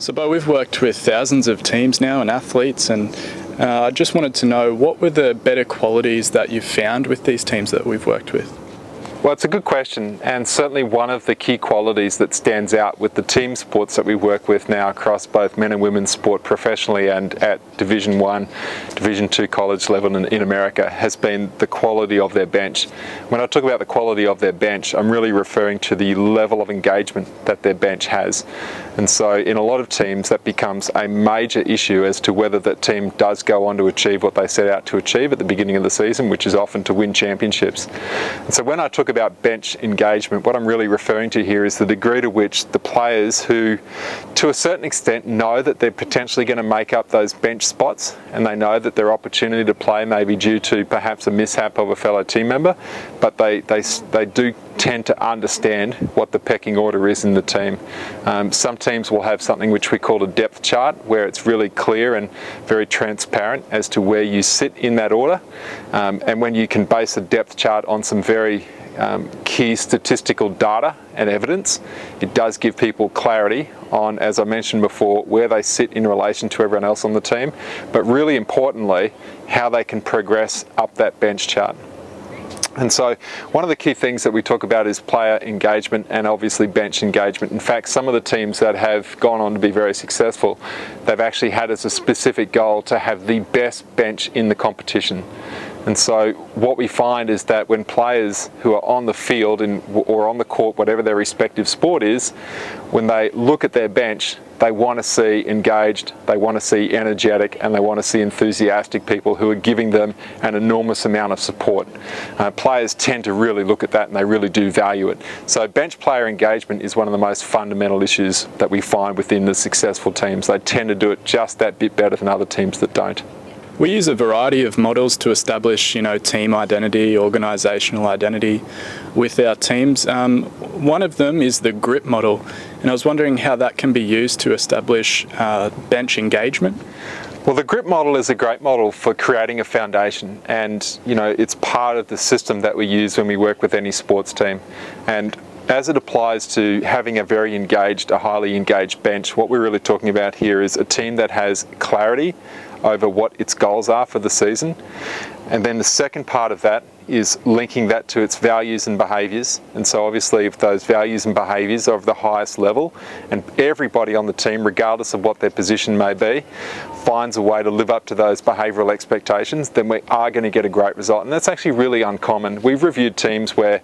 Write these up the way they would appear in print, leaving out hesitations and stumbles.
So, Bo, we've worked with thousands of teams now and athletes, and I just wanted to know, what were the better qualities that you've found with these teams that we've worked with? Well, it's a good question, and certainly one of the key qualities that stands out with the team sports that we work with now across both men and women's sport professionally and at Division 1, Division 2 college level in America has been the quality of their bench. When I talk about the quality of their bench, I'm really referring to the level of engagement that their bench has. And so in a lot of teams that becomes a major issue as to whether that team does go on to achieve what they set out to achieve at the beginning of the season, which is often to win championships. And so when I talk about bench engagement, what I'm really referring to here is the degree to which the players who, to a certain extent, know that they're potentially going to make up those bench spots, and they know that their opportunity to play may be due to perhaps a mishap of a fellow team member, but they do tend to understand what the pecking order is in the team. Some teams will have something which we call a depth chart, where it's really clear and very transparent as to where you sit in that order, and when you can base a depth chart on some very key statistical data and evidence, it does give people clarity on, as I mentioned before, where they sit in relation to everyone else on the team, but really importantly, how they can progress up that bench chart. And so one of the key things that we talk about is player engagement and obviously bench engagement. In fact, some of the teams that have gone on to be very successful, they've actually had as a specific goal to have the best bench in the competition. And so what we find is that when players who are on the field or on the court, whatever their respective sport is, when they look at their bench, they want to see engaged, they want to see energetic, and they want to see enthusiastic people who are giving them an enormous amount of support. Players tend to really look at that, and they really do value it. So bench player engagement is one of the most fundamental issues that we find within the successful teams. They tend to do it just that bit better than other teams that don't. We use a variety of models to establish, team identity, organisational identity with our teams. One of them is the GRIP model, and I was wondering how that can be used to establish bench engagement. Well, the GRIP model is a great model for creating a foundation, and it's part of the system that we use when we work with any sports team. And as it applies to having a very engaged, a highly engaged bench, what we're really talking about here is a team that has clarity over what its goals are for the season. And then the second part of that is linking that to its values and behaviours. And so obviously if those values and behaviours are of the highest level, and everybody on the team, regardless of what their position may be, finds a way to live up to those behavioural expectations, then we are going to get a great result. And that's actually really uncommon. We've reviewed teams where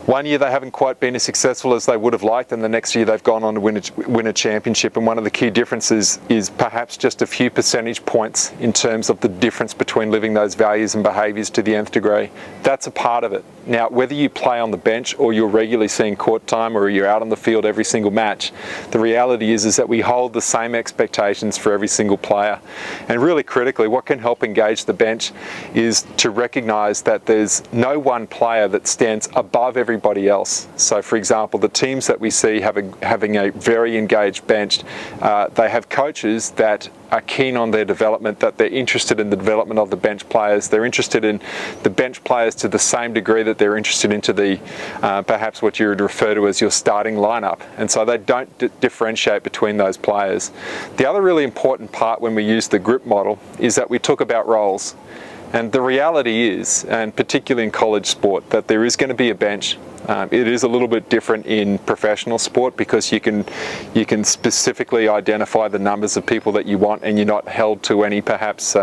one year they haven't quite been as successful as they would have liked, and the next year they've gone on to win a championship. And one of the key differences is perhaps just a few percentage points in terms of the difference between living those values and behaviours to the nth degree. That's a part of it. Now, whether you play on the bench or you're regularly seeing court time or you're out on the field every single match, the reality is that we hold the same expectations for every single player. And really critically, what can help engage the bench is to recognise that there's no one player that stands above everybody else. So for example, the teams that we see having a very engaged bench, they have coaches that are keen on their development, that they're interested in the development of the bench players. They're interested in the bench players to the same degree that they're interested into the perhaps what you would refer to as your starting lineup. And so they don't differentiate between those players. The other really important part when we use the GRIP model is that we talk about roles. And the reality is, and particularly in college sport, that there is going to be a bench. It is a little bit different in professional sport because you can specifically identify the numbers of people that you want, and you're not held to any perhaps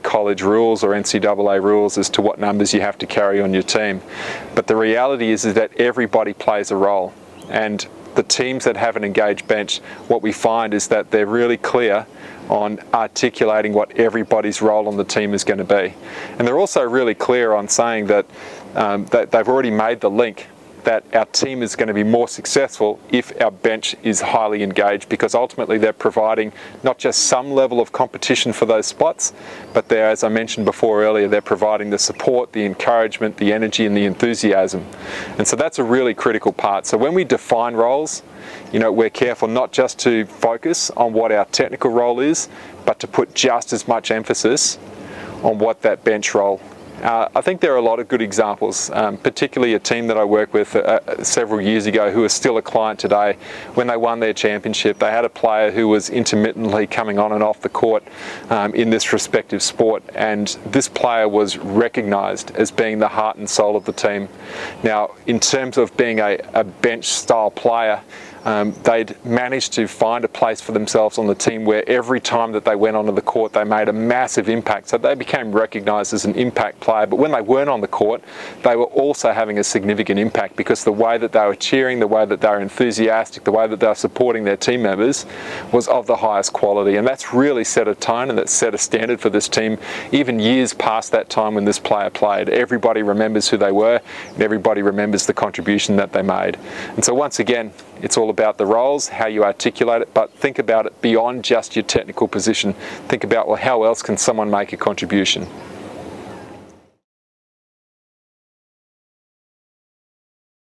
college rules or NCAA rules as to what numbers you have to carry on your team. But the reality is that everybody plays a role, and the teams that have an engaged bench, what we find is that they're really clear on articulating what everybody's role on the team is going to be. And they're also really clear on saying that, that they've already made the link that our team is going to be more successful if our bench is highly engaged, because ultimately they're providing not just some level of competition for those spots, but they're, as I mentioned before earlier, they're providing the support, the encouragement, the energy and the enthusiasm. And so that's a really critical part. So when we define roles, we're careful not just to focus on what our technical role is, but to put just as much emphasis on what that bench role I think there are a lot of good examples, particularly a team that I worked with several years ago who is still a client today. When they won their championship, they had a player who was intermittently coming on and off the court in this respective sport, and this player was recognised as being the heart and soul of the team. Now, in terms of being a bench style player, they'd managed to find a place for themselves on the team where every time that they went onto the court they made a massive impact. So they became recognised as an impact player, but when they weren't on the court they were also having a significant impact, because the way that they were cheering, the way that they were enthusiastic, the way that they were supporting their team members was of the highest quality. And that's really set a tone, and that's set a standard for this team even years past that time when this player played. Everybody remembers who they were, and everybody remembers the contribution that they made. And so once again, it's all about the roles, how you articulate it, but think about it beyond just your technical position. Think about, well, how else can someone make a contribution?